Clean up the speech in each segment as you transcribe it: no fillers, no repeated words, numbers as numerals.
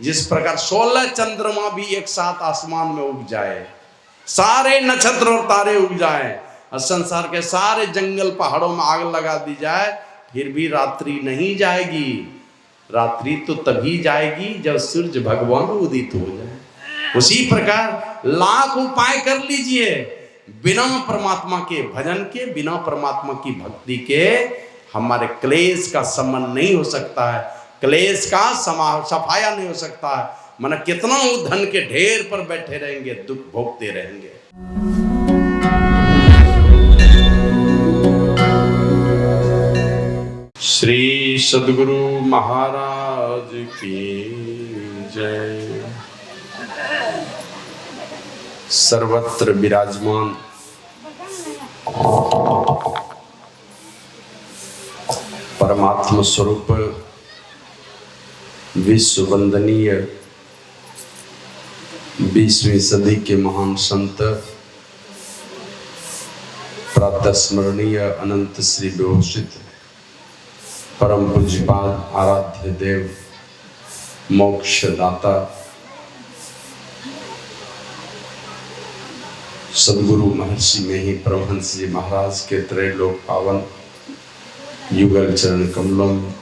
जिस प्रकार 16 चंद्रमा भी एक साथ आसमान में उग जाए, सारे नक्षत्र और तारे उग जाए और संसार के सारे जंगल पहाड़ों में आग लगा दी जाए, फिर भी रात्रि नहीं जाएगी। रात्रि तो तभी जाएगी जब सूर्य भगवान उदित हो जाए। उसी प्रकार लाख उपाय कर लीजिए, बिना परमात्मा के भजन के, बिना परमात्मा की भक्ति के हमारे क्लेश का शमन नहीं हो सकता है, क्लेश का सफाया नहीं हो सकता है। मन कितना वो धन के ढेर पर बैठे रहेंगे, दुख भोगते रहेंगे। श्री सद्गुरु महाराज की जय। सर्वत्र विराजमान परमात्मा स्वरूप विश्व वंदनीय 20वीं सदी के महान संत प्रातः स्मरणीय अनंत श्री विभूषित परम पूज्यपाद आराध्य देव मोक्षदाता सद्गुरु महर्षि में ही परमहंस जी महाराज के त्रैलोक पावन युगल चरण कमलों में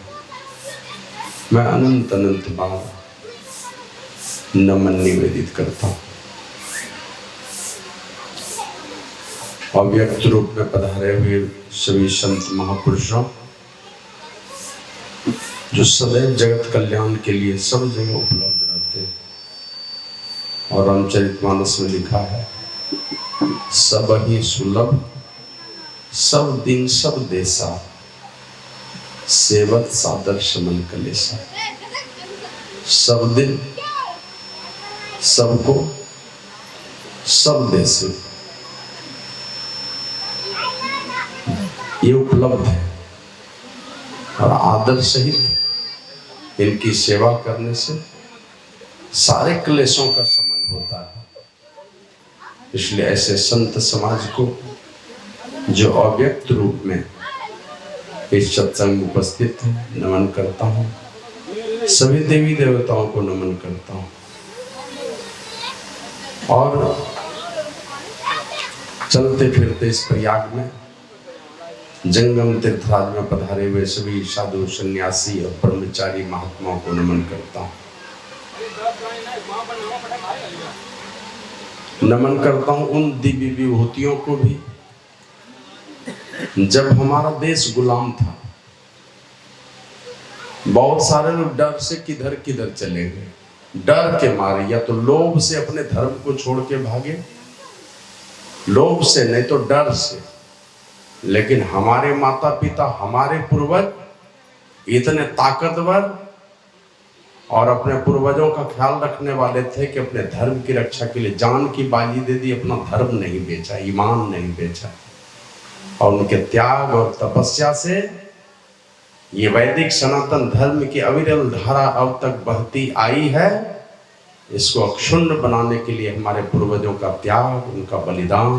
मैं अनंत अनंत बार नमन निवेदित करता हूँ। अव्यक्त रूप में पधारे हुए सभी संत महापुरुषों, जो सदैव जगत कल्याण के लिए सब जगह उपलब्ध रहते हैं, और रामचरितमानस में लिखा है, सब ही सुलभ सब दिन सब देशा, सेवत सादर समन कलेसा। सब दिन सबको सब देश ये उपलब्ध है, और आदर सहित इनकी सेवा करने से सारे क्लेशों का शमन होता है। इसलिए ऐसे संत समाज को, जो अव्यक्त रूप में इस सत्संग में उपस्थित है, नमन करता हूँ। सभी देवी देवताओं को नमन करता हूँ। और चलते फिरते इस प्रयाग में जंगम तीर्थराज में पधारे हुए सभी साधु सन्यासी और ब्रह्मचारी महात्माओं को नमन करता हूँ। नमन करता हूँ उन दिव्य विभूतियों को भी, जब हमारा देश गुलाम था, बहुत सारे लोग डर से किधर किधर चले गए, डर के मारे, या तो लोभ से अपने धर्म को छोड़ के भागे, लोभ से नहीं तो डर से। लेकिन हमारे माता पिता, हमारे पूर्वज इतने ताकतवर और अपने पूर्वजों का ख्याल रखने वाले थे कि अपने धर्म की रक्षा के लिए जान की बाजी दे दी, अपना धर्म नहीं बेचा, ईमान नहीं बेचा। और उनके त्याग और तपस्या से ये वैदिक सनातन धर्म की अविरल धारा अब तक बहती आई है। इसको अक्षुण्ण बनाने के लिए हमारे पूर्वजों का त्याग, उनका बलिदान,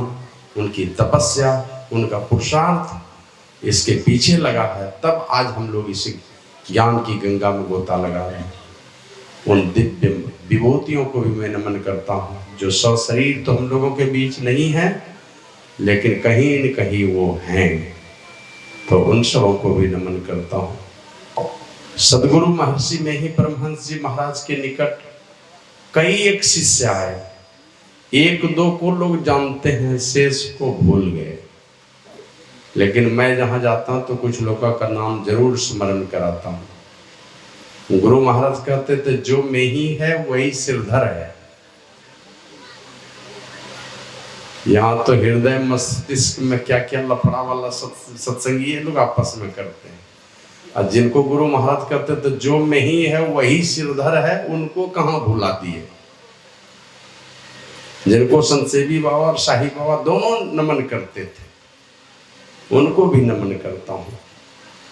उनकी तपस्या, उनका पुरुषार्थ इसके पीछे लगा है। तब आज हम लोग इस ज्ञान की गंगा में गोता लगा रहे हैं। उन दिव्य विभूतियों को भी मैं नमन करता हूँ, जो सशरीर तो हम लोगों के बीच नहीं है, लेकिन कहीं न कहीं वो हैं। तो उन सबों को भी नमन करता हूँ। सद्गुरु महर्षि में ही परमहंस जी महाराज के निकट कई एक शिष्य आए, एक दो को लोग जानते हैं, शेष को भूल गए। लेकिन मैं जहाँ जाता हूँ तो कुछ लोगों का नाम जरूर स्मरण कराता हूँ। गुरु महाराज कहते थे, जो में ही है वही सिरधर है। यहाँ तो हृदय मस्तिष्क में क्या क्या लफड़ा वाला सत्संगी लोग आपस में करते हैं, और जिनको गुरु महाराज कहते थे जो में ही है वही सिरधर है, उनको कहाँ भुला दिए। जिनको संतसेवी बाबा और शाही बाबा दोनों नमन करते थे, उनको भी नमन करता हूँ।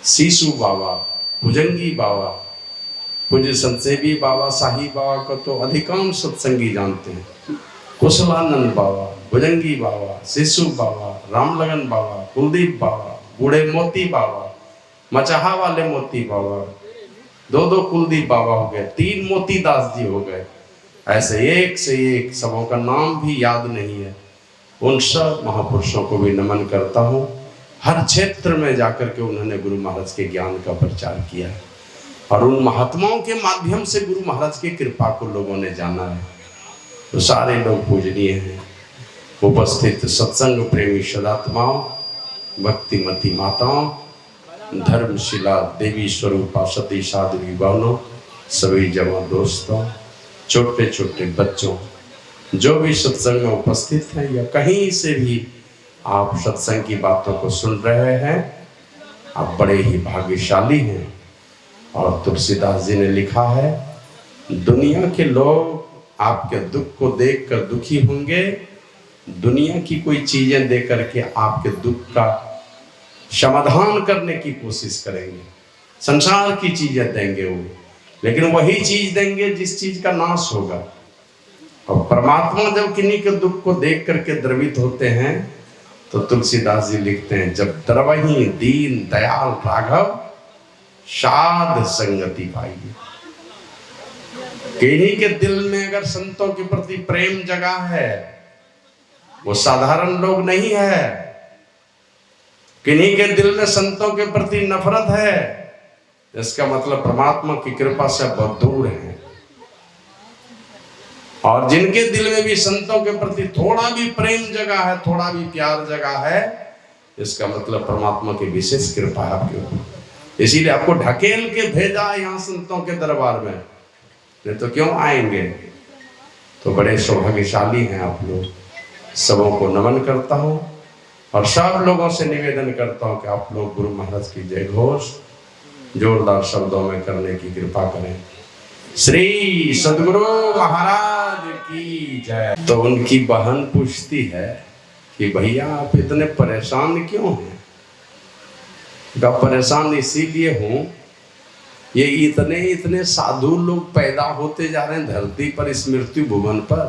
सीसू बाबा, भुजंगी बाबा, पूज्य संतसेवी बाबा, शाही बाबा को तो अधिकांश सत्संगी जानते हैं। कुशलानंद बाबा, भुजंगी बाबा, शिशु बाबा, रामलगन बाबा, कुलदीप बाबा, बूढ़े मोती बाबा, मचाहा वाले मोती बाबा, दो दो कुलदीप बाबा हो गए, 3 मोतीदास जी हो गए, ऐसे एक से एक, सबों का नाम भी याद नहीं है। उन सब महापुरुषों को भी नमन करता हूँ। हर क्षेत्र में जाकर के उन्होंने गुरु महाराज के ज्ञान का प्रचार किया है और उन महात्माओं के माध्यम से गुरु महाराज की कृपा को लोगों ने जाना है। तो सारे लोग पूजनीय हैं। उपस्थित सत्संग प्रेमी सदात्माओं, भक्तिमती माताओं, धर्मशिला देवी स्वरूपा सती साध्वी बहनों, सभी जवान दोस्तों, छोटे छोटे बच्चों, जो भी सत्संग में उपस्थित हैं या कहीं से भी आप सत्संग की बातों को सुन रहे हैं, आप बड़े ही भाग्यशाली हैं। और तुलसीदास जी ने लिखा है, दुनिया के लोग आपके दुख को देखकर दुखी होंगे, दुनिया की कोई चीजें दे करके आपके दुख का समाधान करने की कोशिश करेंगे, संसार की चीजें देंगे वो, लेकिन वही चीज देंगे जिस चीज का नाश होगा। और परमात्मा जब किन्हीं के दुख को देख करके द्रवित होते हैं तो तुलसीदास जी लिखते हैं, जब द्रवही दीन दयाल राघव साध संगति पाइए। किन्हीं के दिल में अगर संतों के प्रति प्रेम जगा है, वो साधारण लोग नहीं है। किन्हीं के दिल में संतों के प्रति नफरत है, इसका मतलब परमात्मा की कृपा से बहुत दूर है। और जिनके दिल में भी संतों के प्रति थोड़ा भी प्रेम जगा है, थोड़ा भी प्यार जगा है, इसका मतलब परमात्मा की विशेष कृपा है आपके ऊपर। इसीलिए आपको ढकेल के भेजा यहाँ संतों के दरबार में, नहीं तो क्यों आएंगे। तो बड़े सौभाग्यशाली हैं आप लोग। सबों को नमन करता हूँ और सब लोगों से निवेदन करता हूँ कि आप लोग गुरु महाराज की जय घोष जोरदार शब्दों में करने की कृपा करें। श्री सद्गुरु महाराज की जय। तो उनकी बहन पूछती है कि भैया आप इतने परेशान क्यों हैं? का परेशान इसीलिए हूँ, ये इतने इतने साधु लोग पैदा होते जा रहे हैं धरती पर, इस मृत्यु भुवन पर,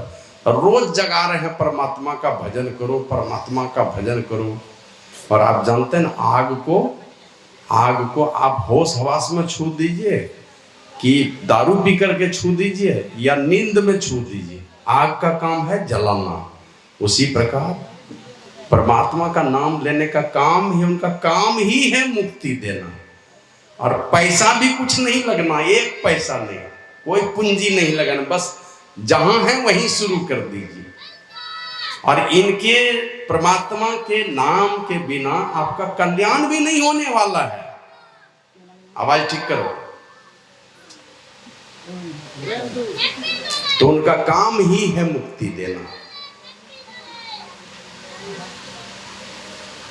रोज जगा रहे हैं परमात्मा का भजन करो, परमात्मा का भजन करो। और आप जानते हैं ना, आग को आप होश हवास में छू दीजिए कि दारू पी करके छू दीजिए या नींद में छू दीजिए, आग का काम है जलाना। उसी प्रकार परमात्मा का नाम लेने का काम ही, उनका काम ही है मुक्ति देना। और पैसा भी कुछ नहीं लगना, एक पैसा नहीं, कोई पूंजी नहीं लगाना, बस जहां है वहीं शुरू कर दीजिए। और इनके परमात्मा के नाम के बिना आपका कल्याण भी नहीं होने वाला है। आवाज ठीक करो। तो उनका काम ही है मुक्ति देना।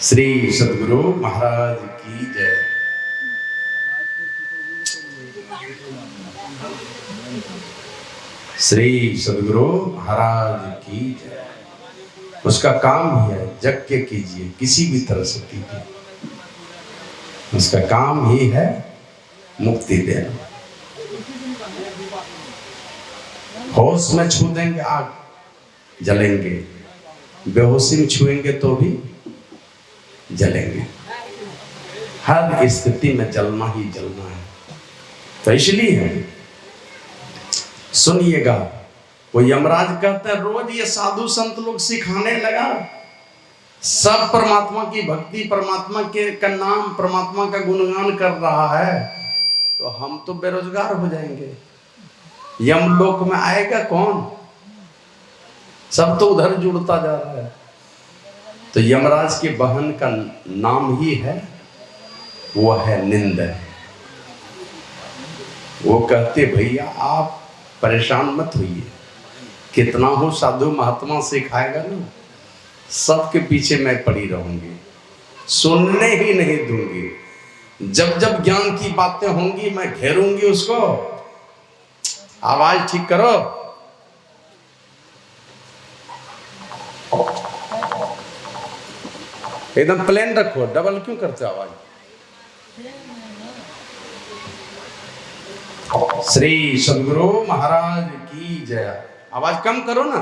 श्री सद्गुरु महाराज की जय। श्री सद्गुरु महाराज की जय। उसका काम ही है, जग के कीजिए, किसी भी तरह से कीजिए, उसका काम ही है मुक्ति देना। होश में छू देंगे आग, जलेंगे, बेहोशी में छुएंगे तो भी जलेंगे। हर स्थिति में जलना ही जलना है। तो इसलिए सुनिएगा, वो यमराज कहते हैं रोज ये साधु संत लोग सिखाने लगा, सब परमात्मा की भक्ति, परमात्मा के का नाम, परमात्मा का गुणगान कर रहा है, तो हम तो बेरोजगार हो जाएंगे। यमलोक में आएगा कौन? सब तो उधर जुड़ता जा रहा है। तो यमराज की बहन का नाम ही है, वो है निंद। वो कहते भैया आप परेशान मत होइए, कितना हो साधु महात्मा सिखाएगा ना, सबके पीछे मैं पड़ी रहूंगी, सुनने ही नहीं दूंगी। जब जब ज्ञान की बातें होंगी मैं घेरूंगी उसको। आवाज ठीक करो। एकदम प्लेन रखो, डबल क्यों करते हो आवाज? श्री सद्गुरु महाराज की जय। आवाज कम करो ना।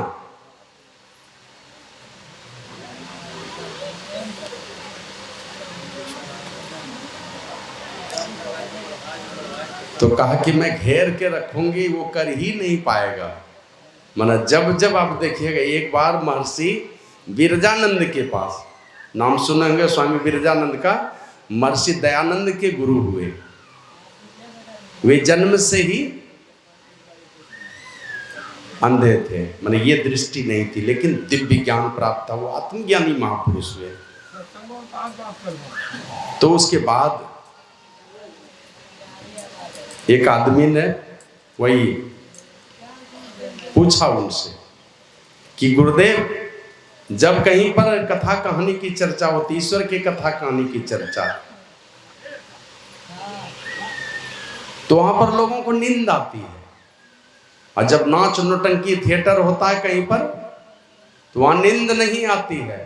तो कहा कि मैं घेर के रखूंगी, वो कर ही नहीं पाएगा। माना जब जब आप देखिएगा, एक बार महर्षि बिरजानंद के पास, नाम सुनेंगे स्वामी बिरजानंद का, महर्षि दयानंद के गुरु हुए। वे जन्म से ही अंधे थे, माने ये दृष्टि नहीं थी, लेकिन दिव्य ज्ञान प्राप्त था, वो आत्मज्ञानी महापुरुष हुए। तो उसके बाद एक आदमी ने वही पूछा उनसे कि गुरुदेव, जब कहीं पर कथा कहानी की चर्चा होती, ईश्वर की कथा कहानी की चर्चा, तो वहां पर लोगों को नींद आती है। और जब नाच नौटंकी थिएटर होता है कहीं पर, तो वहां नींद नहीं आती है।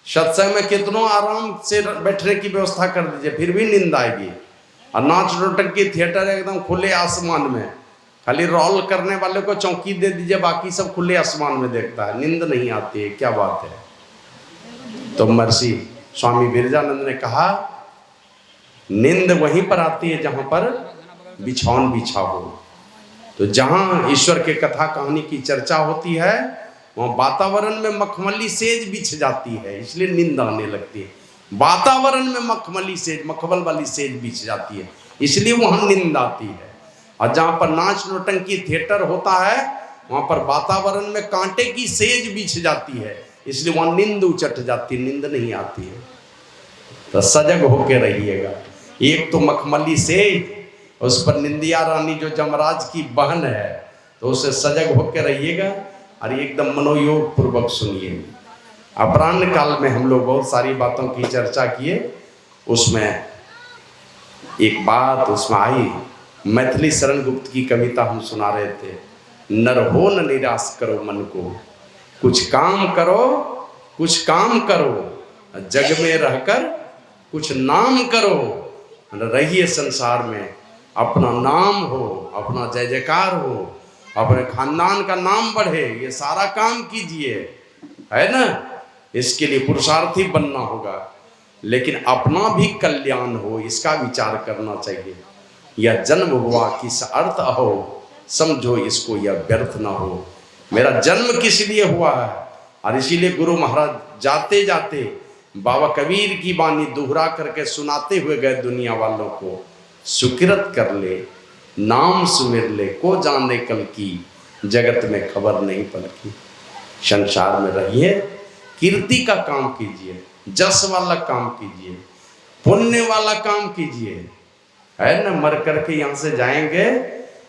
सत्संग में कितनों आराम से बैठने की व्यवस्था कर दीजिए, फिर भी नींद आएगी। और नाच नौटंकी थिएटर एकदम खुले आसमान में, खाली रोल करने वाले को चौकी दे दीजिए, बाकी सब खुले आसमान में देखता है, नींद नहीं आती है। क्या बात है। तो महर्षि स्वामी बिरजानंद ने कहा, नींद वहीं पर आती है जहां पर बिछौन बिछा हो। तो जहां ईश्वर के कथा कहानी की चर्चा होती है, वहां वातावरण में मखमली सेज बिछ जाती है, इसलिए नींद आने लगती है। वातावरण में मखमली सेज, मखमल वाली सेज बिछ जाती है, इसलिए वहां नींद आती है। और जहां पर नाच नौटंकी थिएटर होता है, वहां पर वातावरण में कांटे की सेज बिछ जाती है, इसलिए वहां नींद उचट जाती है, नींद नहीं आती है। तो सजग होके रहिएगा। एक तो मखमली सेज, उस पर निंदिया रानी जो जमराज की बहन है, तो उसे सजग होकर रहिएगा और एकदम मनोयोग पूर्वक सुनिए। अपराह्न काल में हम लोग बहुत सारी बातों की चर्चा किए, उसमें एक बात उसमें आई, मैथिली शरण गुप्त की कविता हम सुना रहे थे। नर हो न निराश करो मन को, कुछ काम करो, कुछ काम करो, जग में रहकर कुछ नाम करो। रहिए संसार में, अपना नाम हो, अपना जय जयकार हो, अपने खानदान का नाम बढ़े, ये सारा काम कीजिए, है ना। इसके लिए पुरुषार्थी बनना होगा, लेकिन अपना भी कल्याण हो, इसका विचार करना चाहिए। यह जन्म हुआ किस अर्थ हो, समझो इसको यह व्यर्थ ना हो। मेरा जन्म किस लिए हुआ है, और इसीलिए गुरु महाराज जाते जाते बाबा कबीर की वाणी दोहरा करके सुनाते हुए गए दुनिया वालों को, सुकृत कर ले, नाम सुमिर ले, को जाने कल की, जगत में खबर नहीं पल की। संसार में रहिए, कीर्ति का काम कीजिए, जस वाला काम कीजिए, पुण्य वाला काम कीजिए, है ना। मर करके यहाँ से जाएंगे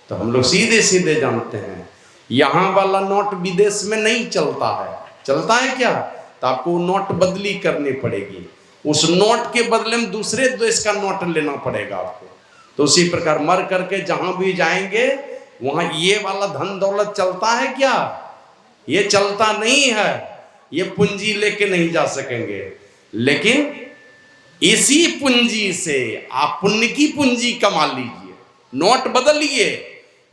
तो हम लोग सीधे सीधे जानते हैं, यहाँ वाला नोट विदेश में नहीं चलता है। चलता है क्या, तो आपको नोट बदली करनी पड़ेगी, उस नोट के बदले में दूसरे देश का नोट लेना पड़ेगा आपको। तो उसी प्रकार मर करके जहां भी जाएंगे, वहां ये वाला धन दौलत चलता है क्या, ये चलता नहीं है। ये पूंजी लेके नहीं जा सकेंगे, लेकिन इसी पूंजी से आप पुण्य की पूंजी कमा लीजिए। नोट बदलिए,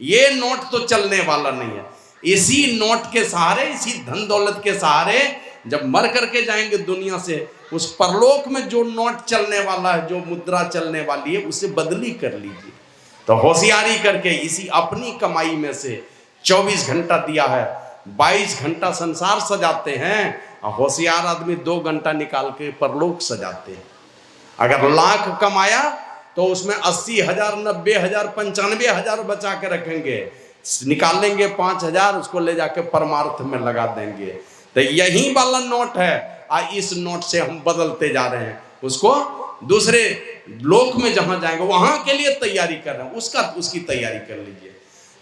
ये नोट तो चलने वाला नहीं है। इसी नोट के सहारे, इसी धन दौलत के सहारे जब मर करके जाएंगे दुनिया से, उस परलोक में जो नोट चलने वाला है, जो मुद्रा चलने वाली है, उसे बदली कर लीजिए। तो होशियारी करके इसी अपनी कमाई में से 24 घंटा दिया है, 22 घंटा संसार सजाते हैं, और होशियार आदमी 2 घंटा निकाल के परलोक सजाते हैं। अगर लाख कमाया तो उसमें 80,000, 90,000, 95,000 बचा के रखेंगे, निकालेंगे 5,000, उसको ले जाके परमार्थ में लगा देंगे। तो यही वाला नोट है, इस नोट से हम बदलते जा रहे हैं, उसको दूसरे लोक में जहां जाएंगे वहां के लिए तैयारी कर रहे हैं, उसकी तैयारी कर लीजिए।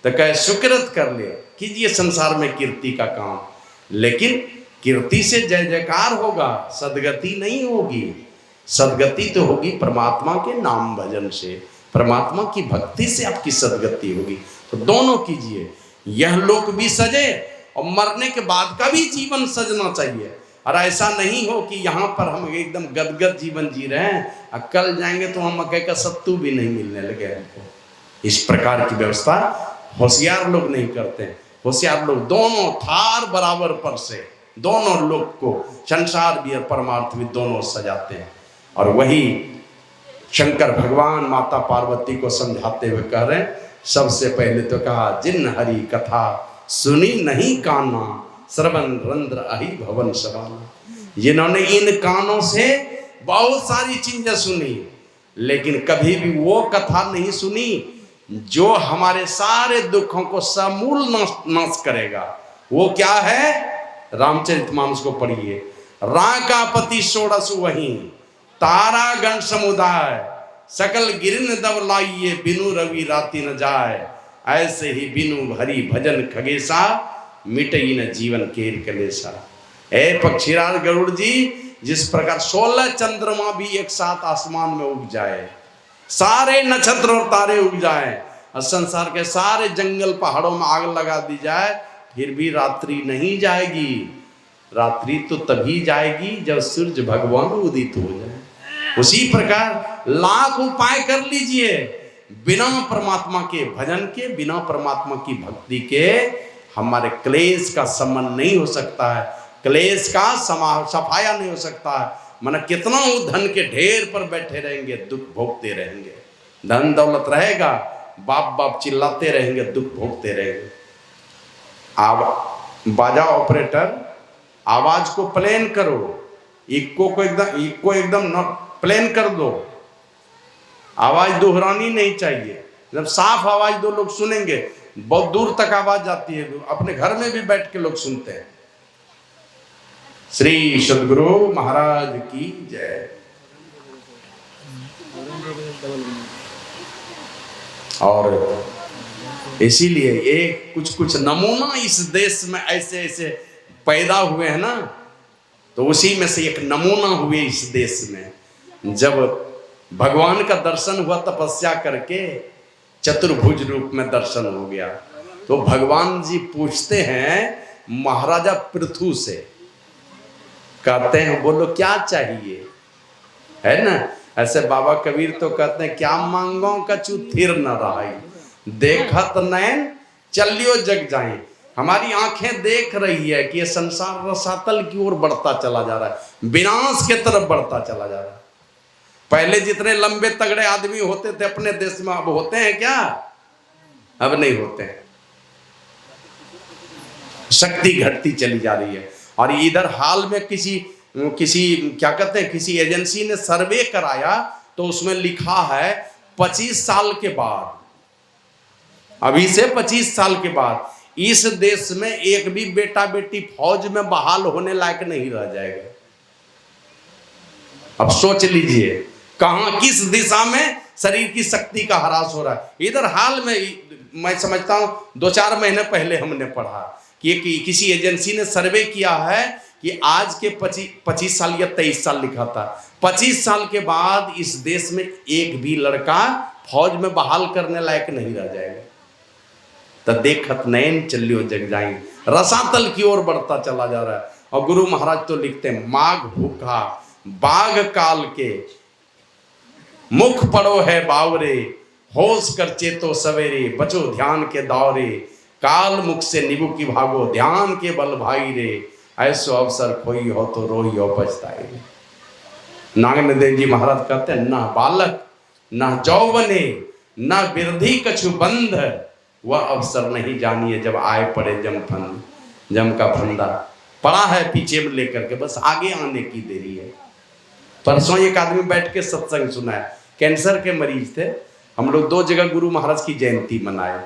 तो कहे सुकृत कर ले, कीजिए संसार में कीर्ति का काम, लेकिन कीर्ति से जय जयकार होगा, सदगति नहीं होगी। सदगति तो होगी परमात्मा के नाम भजन से, परमात्मा की भक्ति से आपकी सदगति होगी। तो दोनों कीजिए, यह लोक भी सजे और मरने के बाद का भी जीवन सजना चाहिए। और ऐसा नहीं हो कि यहाँ पर हम एकदम गदगद जीवन जी रहे हैं और कल जाएंगे तो हम मकई का सत्तू भी नहीं मिलने लगे हमको। इस प्रकार की व्यवस्था होशियार लोग नहीं करते हैं। होशियार लोग दोनों थार बराबर पर से दोनों लोग को, संसार भी और परमार्थ भी दोनों सजाते हैं। और वही शंकर भगवान माता पार्वती को समझाते हुए कह रहे हैं, सबसे पहले तो कहा, जिन हरि कथा सुनी नहीं काना, श्रवण रंध्र अहि भवन सवाना। जिन्होंने इन कानों से बहुत सारी चीजें सुनी, लेकिन कभी भी वो कथा नहीं सुनी जो हमारे सारे दुखों को समूल नाश करेगा। वो क्या है? रामचरितमानस को पढ़िए। राकापति षोडश वहीं, तारा गण समुदाय, सकल गिरिन दब लाइए, बिनु रवि राति न जाए, ऐसे ही बिनु हरि भजन खगेशा, मिटई न जीवन केर कलेसा। ए पक्षीराज गरुड़ जी, जिस प्रकार 16 चंद्रमा भी एक साथ आसमान में उग जाए, सारे नक्षत्र और तारे उग जाए, और संसार के सारे जंगल पहाड़ों में आग लगा दी जाए, फिर भी रात्रि नहीं जाएगी। रात्रि तो तभी जाएगी जब सूर्य भगवान उदित हो जाए। उसी प्रकार लाख उपाय कर लीजिए, बिना परमात्मा के भजन के, बिना परमात्मा की भक्ति के हमारे क्लेश का शमन नहीं हो सकता है, क्लेश का सफाया नहीं हो सकता है। मन कितना वो धन के ढेर पर बैठे रहेंगे, दुख भोगते रहेंगे। धन दौलत रहेगा, बाप बाप चिल्लाते रहेंगे, दुख भोगते रहेंगे। बाजा ऑपरेटर, आवाज को प्लेन करो, इक्को को एकदम प्लेन कर दो, आवाज दोहरानी नहीं चाहिए, जब साफ आवाज दो लोग सुनेंगे। बहुत दूर तक आवाज जाती है, अपने घर में भी बैठ के लोग सुनते हैं। श्री सद्गुरु महाराज की जय। और इसीलिए ये कुछ नमूना इस देश में ऐसे ऐसे पैदा हुए हैं ना, तो उसी में से एक नमूना हुए इस देश में। जब भगवान का दर्शन हुआ तपस्या करके, चतुर्भुज रूप में दर्शन हो गया, तो भगवान जी पूछते हैं महाराजा पृथु से, कहते हैं बोलो क्या चाहिए, है ना। ऐसे बाबा कबीर तो कहते हैं, क्या मांगो कछु थिर न रहाई, देखत नैन चलियो जग जाए। हमारी आंखें देख रही है कि ये संसार रसातल की ओर बढ़ता चला जा रहा है, विनाश के तरफ बढ़ता चला जा रहा है। पहले जितने लंबे तगड़े आदमी होते थे अपने देश में, अब होते हैं क्या? अब नहीं होते हैं। शक्ति घटती चली जा रही है। और इधर हाल में किसी क्या कहते हैं, किसी एजेंसी ने सर्वे कराया, तो उसमें लिखा है 25 साल के बाद, अभी से 25 साल के बाद इस देश में एक भी बेटा बेटी फौज में बहाल होने लायक नहीं रह जाएगा। अब सोच लीजिए कहां किस दिशा में शरीर की शक्ति का ह्रास हो रहा है। इधर हाल में मैं समझता हूं 2-4 महीने पहले हमने पढ़ा कि किसी एजेंसी ने सर्वे किया है कि आज के 25 साल या 23 साल लिखा था, 25 साल के बाद इस देश में एक भी लड़का फौज में बहाल करने लायक नहीं रह जाएगा। तो देखत नैन चलियो जग जाई, रसातल की ओर बढ़ता चला जा रहा है। और गुरु महाराज तो लिखते हैं, माघ भूखा बाघ काल के, मुख पड़ो है बावरे, होश कर चेतो सवेरे, बचो ध्यान के दौरे, काल मुख से निबु की भागो, ध्यान के बल भाई रे, ऐसो अवसर खोई हो तो रोई हो पछताई। नागन देव जी महाराज कहते हैं, ना बालक ना जौवने ना बिरधी कछु बंध, वह अवसर नहीं जानिए जब आए पड़े जम का फंदा। पड़ा है पीछे में लेकर के, बस आगे आने की देरी है। परसों एक आदमी बैठ के सत्संग सुना है, कैंसर के मरीज थे। हम लोग 2 जगह गुरु महाराज की जयंती मनाए,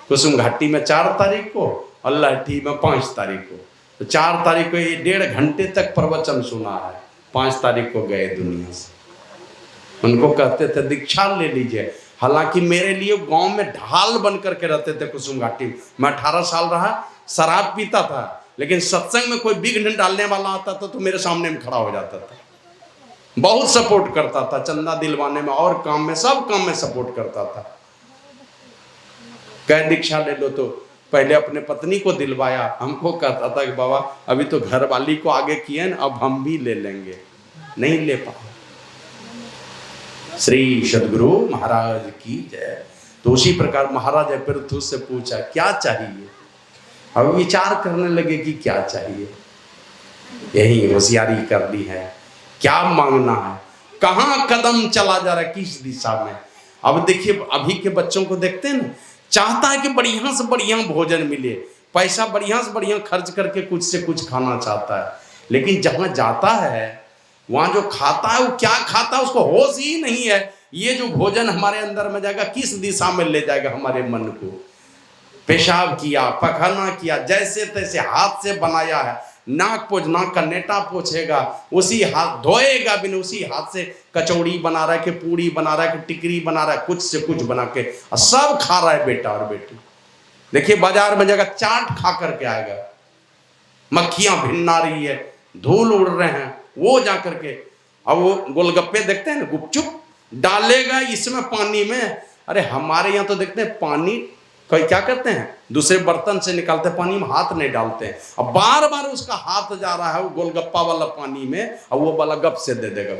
कुसुम घाटी में 4 तारीख को और लाठी में 5 तारीख को। तो 4 तारीख को ये 1.5 घंटे तक प्रवचन सुना है, 5 तारीख को गए दुनिया से। उनको कहते थे दीक्षा ले लीजिए। हालांकि मेरे लिए गांव में ढाल बन करके रहते थे कुसुम घाटी में। मैं 18 साल रहा, शराब पीता था, लेकिन सत्संग में कोई विघ्न डालने वाला आता था तो मेरे सामने में खड़ा हो जाता था। बहुत सपोर्ट करता था, चंदा दिलवाने में और काम में, सब काम में सपोर्ट करता था। कह दीक्षा ले लो, तो पहले अपने पत्नी को दिलवाया, हमको कहता था कि बाबा अभी तो घर वाली को आगे किए न, अब हम भी ले लेंगे, नहीं ले पाए। श्री सद्गुरु महाराज की जय। तो उसी प्रकार महाराज पृथु से पूछा क्या चाहिए। अब विचार करने लगे कि क्या चाहिए, यही होशियारी कर ली है, क्या मांगना है। कहाँ कदम चला जा रहा है, किस दिशा में। अब देखिए अभी के बच्चों को देखते हैं ना, चाहता है कि बढ़िया से बढ़िया भोजन मिले, पैसा बढ़िया से बढ़िया खर्च करके कुछ से कुछ खाना चाहता है, लेकिन जहां जाता है वहां जो खाता है वो क्या खाता है उसको होश ही नहीं है। ये जो भोजन हमारे अंदर में जाएगा किस दिशा में ले जाएगा हमारे मन को। पेशाब किया, पखाना किया, जैसे तैसे हाथ से बनाया है, नाक का नेटा पोछेगा, उसी हाथ धोएगा भी नहीं, उसी हाथ से कचौड़ी बना रहा है कि पूड़ी बना रहा है कि टिकरी बना रहा है, कुछ से कुछ बना के और सब खा रहा है बेटा और बेटी। देखिए बाजार में जाएगा चाट खा करके आएगा, मक्खियां भिन्ना रही है, धूल उड़ रहे हैं, वो जा करके अब वो गोलगप्पे देखते हैं ना, गुपचुप डालेगा इसमें पानी में। अरे हमारे यहाँ तो देखते हैं पानी कोई क्या करते हैं, दूसरे बर्तन से निकालते हैं, पानी में हाथ नहीं डालते हैं। अब बार बार उसका हाथ जा रहा है वो गोलगप्पा वाला पानी में, और वो वाला गप से दे देगा।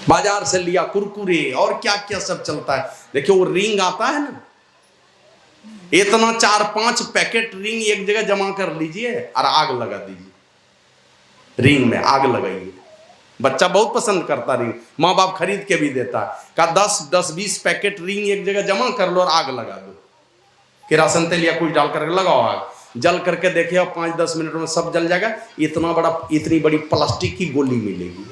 बाजार से लिया कुरकुरे और क्या क्या सब चलता है। देखिए वो रिंग आता है ना, इतना 4-5 पैकेट रिंग एक जगह जमा कर लीजिए और आग लगा दीजिए, रिंग में आग लगाइए। बच्चा बहुत पसंद करता रिंग, माँ बाप खरीद के भी देता है, कहा 10-20 पैकेट रिंग एक जगह जमा कर लो और आग लगा दो, किरासन तेल या कुछ डाल करके लगाओ, आग जल करके देखिए 5-10 मिनट में सब जल जाएगा। इतनी बड़ी प्लास्टिक की गोली मिलेगी,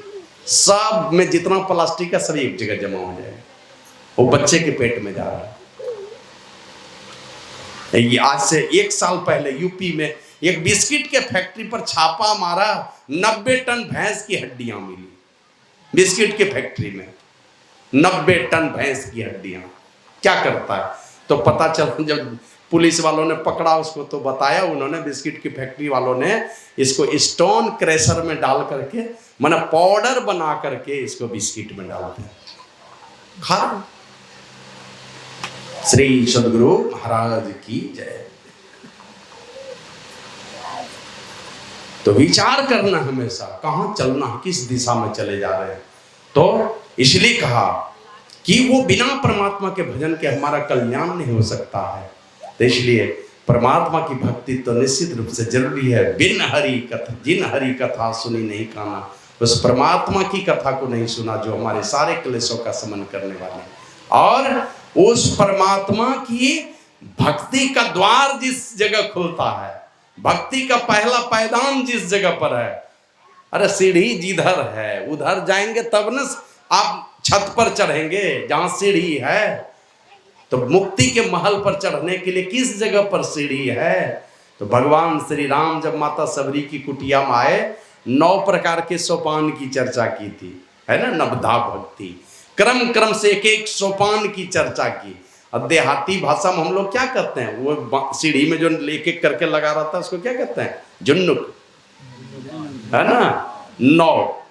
सब में जितना प्लास्टिक है सब एक जगह जमा हो जाएगा, वो बच्चे के पेट में जा रहा है। ये आज से 1 साल पहले यूपी में एक बिस्किट के फैक्ट्री पर छापा मारा, 90 टन भैंस की हड्डियां मिली। बिस्किट के फैक्ट्री में 90 टन भैंस की हड्डियां। क्या करता है तो पता चला, जब पुलिस वालों ने पकड़ा उसको तो बताया उन्होंने, बिस्किट की फैक्ट्री वालों ने इसको स्टोन क्रैशर में डाल करके माने पाउडर बना करके इसको बिस्किट में डालते हैं, खा। श्री सदगुरु महाराज की जय। तो विचार करना हमेशा कहां चलना, किस दिशा में चले जा रहे हैं। तो इसलिए कहा कि वो बिना परमात्मा के भजन के हमारा कल्याण नहीं हो सकता है। तो इसलिए परमात्मा की भक्ति तो निश्चित रूप से जरूरी है। बिन हरि कथा, जिन हरि कथा सुनी नहीं काना, उस परमात्मा की कथा को नहीं सुना जो हमारे सारे क्लेशों का शमन करने वाले, और उस परमात्मा की भक्ति का द्वार जिस जगह खुलता है, भक्ति का पहला पैदान जिस जगह पर है, अरे सीढ़ी जिधर है उधर जाएंगे तब न आप छत पर चढ़ेंगे। जहां सीढ़ी है तो मुक्ति के महल पर चढ़ने के लिए किस जगह पर सीढ़ी है। तो भगवान श्री राम जब माता सबरी की कुटिया में आए, 9 प्रकार के सोपान की चर्चा की थी, है ना, नवधा भक्ति, क्रम क्रम से एक एक सोपान की चर्चा की। अब देहाती भाषा में हम लोग क्या कहते हैं, वो सीढ़ी में जो एक एक करके लगा रहा था उसको क्या कहते हैं, झुन्नुक, है ना। 9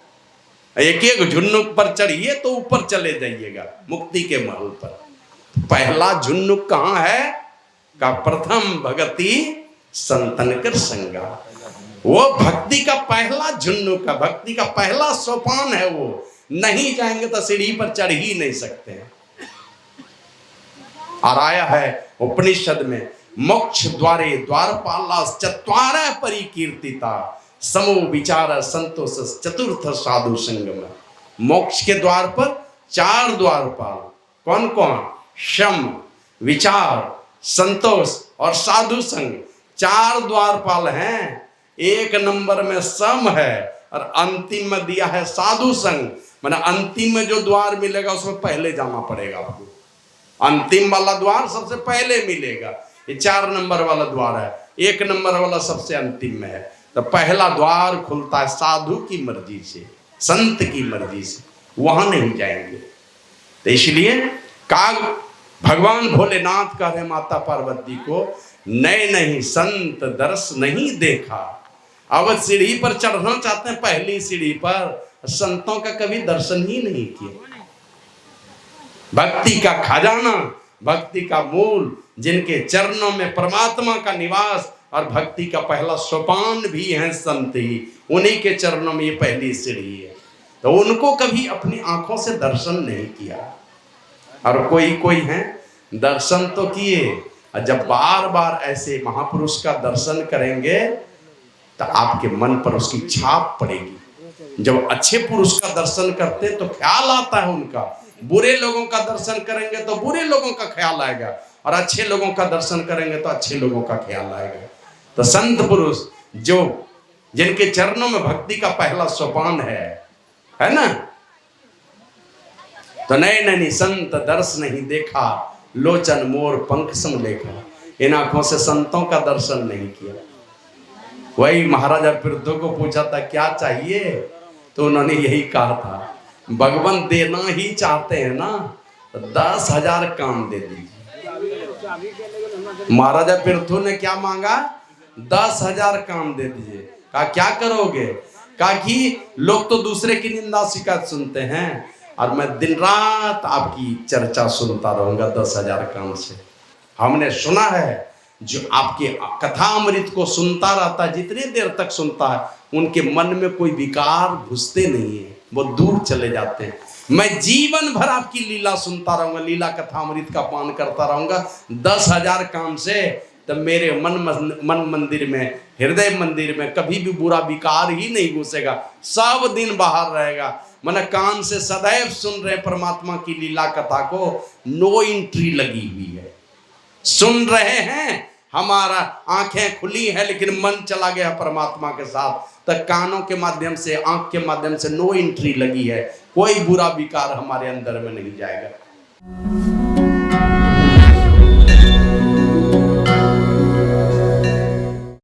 एक एक झुन्नुक पर चढ़िए तो ऊपर चले जाइएगा मुक्ति के महल पर। पहला झुन्नुक कहाँ है का, प्रथम भगति संतन कर संगा। वो भक्ति का पहला झुन्नुक का, भक्ति का पहला सोपान है, वो नहीं जाएंगे तो सीढ़ी पर चढ़ ही नहीं सकते हैं। और आया है उपनिषद में, मोक्ष द्वारे द्वारपाला चत्वार परिकीर्तिता, समो विचार संतोष चतुर्थ साधु संगम। मोक्ष के द्वार पर 4 द्वारपाल, कौन कौन, शम, विचार, संतोष और साधु संग, 4 द्वारपाल हैं। 1 नंबर में सम है और अंतिम में दिया है साधु संग। माने अंतिम में जो द्वार मिलेगा उसमें पहले जाना पड़ेगा आपको, अंतिम वाला द्वार सबसे पहले मिलेगा। ये 4 नंबर वाला द्वार है, 1 नंबर वाला सबसे अंतिम में है। तो पहला द्वार खुलता है साधु की मर्जी से, संत की मर्जी से, वहां नहीं जाएंगे। तो इसलिए काग भगवान भोलेनाथ कह रहे माता पार्वती को, नए नहीं संत दर्श नहीं देखा। अब सीढ़ी पर चढ़ना चाहते हैं, पहली सीढ़ी पर, संतों का कभी दर्शन ही नहीं किया। भक्ति का खजाना, भक्ति का मूल, जिनके चरणों में परमात्मा का निवास और भक्ति का पहला सोपान भी है संत ही, उन्हीं के चरणों में ये पहली सीढ़ी है। तो उनको कभी अपनी आंखों से दर्शन नहीं किया। और कोई हैं दर्शन तो किए, और जब बार बार ऐसे महापुरुष का दर्शन करेंगे तो आपके मन पर उसकी छाप पड़ेगी। जब अच्छे पुरुष का दर्शन करते हैं तो ख्याल आता है उनका, बुरे लोगों का दर्शन करेंगे तो बुरे लोगों का ख्याल आएगा, और अच्छे लोगों का दर्शन करेंगे तो अच्छे लोगों का ख्याल आएगा। तो संत पुरुष जो जिनके चरणों में भक्ति का पहला सोपान है ना, तो नए नैनी संत दर्श नहीं देखा, लोचन मोर पंख सम लेखा। इन आंखों से संतों का दर्शन नहीं किया। वही महाराजा पृथ्वी को पूछा था क्या चाहिए, तो उन्होंने यही कहा था, भगवान देना ही चाहते हैं ना तो 10,000 काम दे दीजिए। महाराजा पृथ्वी ने क्या मांगा, 10,000 काम दे दीजिए। कहा क्या करोगे, कहा कि लोग तो दूसरे की निंदा शिकायत सुनते हैं और मैं दिन रात आपकी चर्चा सुनता रहूंगा 10,000 काम से। हमने सुना है जो आपके कथा अमृत को सुनता रहता है, जितने देर तक सुनता है उनके मन में कोई विकार घुसते नहीं है, वो दूर चले जाते हैं। मैं जीवन भर आपकी लीला सुनता रहूंगा, लीला कथा अमृत का पान करता रहूंगा 10,000 काम से, तब मेरे मन मंदिर में, हृदय मंदिर में कभी भी बुरा विकार ही नहीं घुसेगा, सब दिन बाहर रहेगा। मन कान से सदैव सुन रहे परमात्मा की लीला कथा को, नो एंट्री लगी हुई है, सुन रहे हैं, हमारा आंखें खुली है लेकिन मन चला गया परमात्मा के साथ, तो कानों के माध्यम से, आंख के माध्यम से नो एंट्री लगी है, कोई बुरा विकार हमारे अंदर में नहीं जाएगा।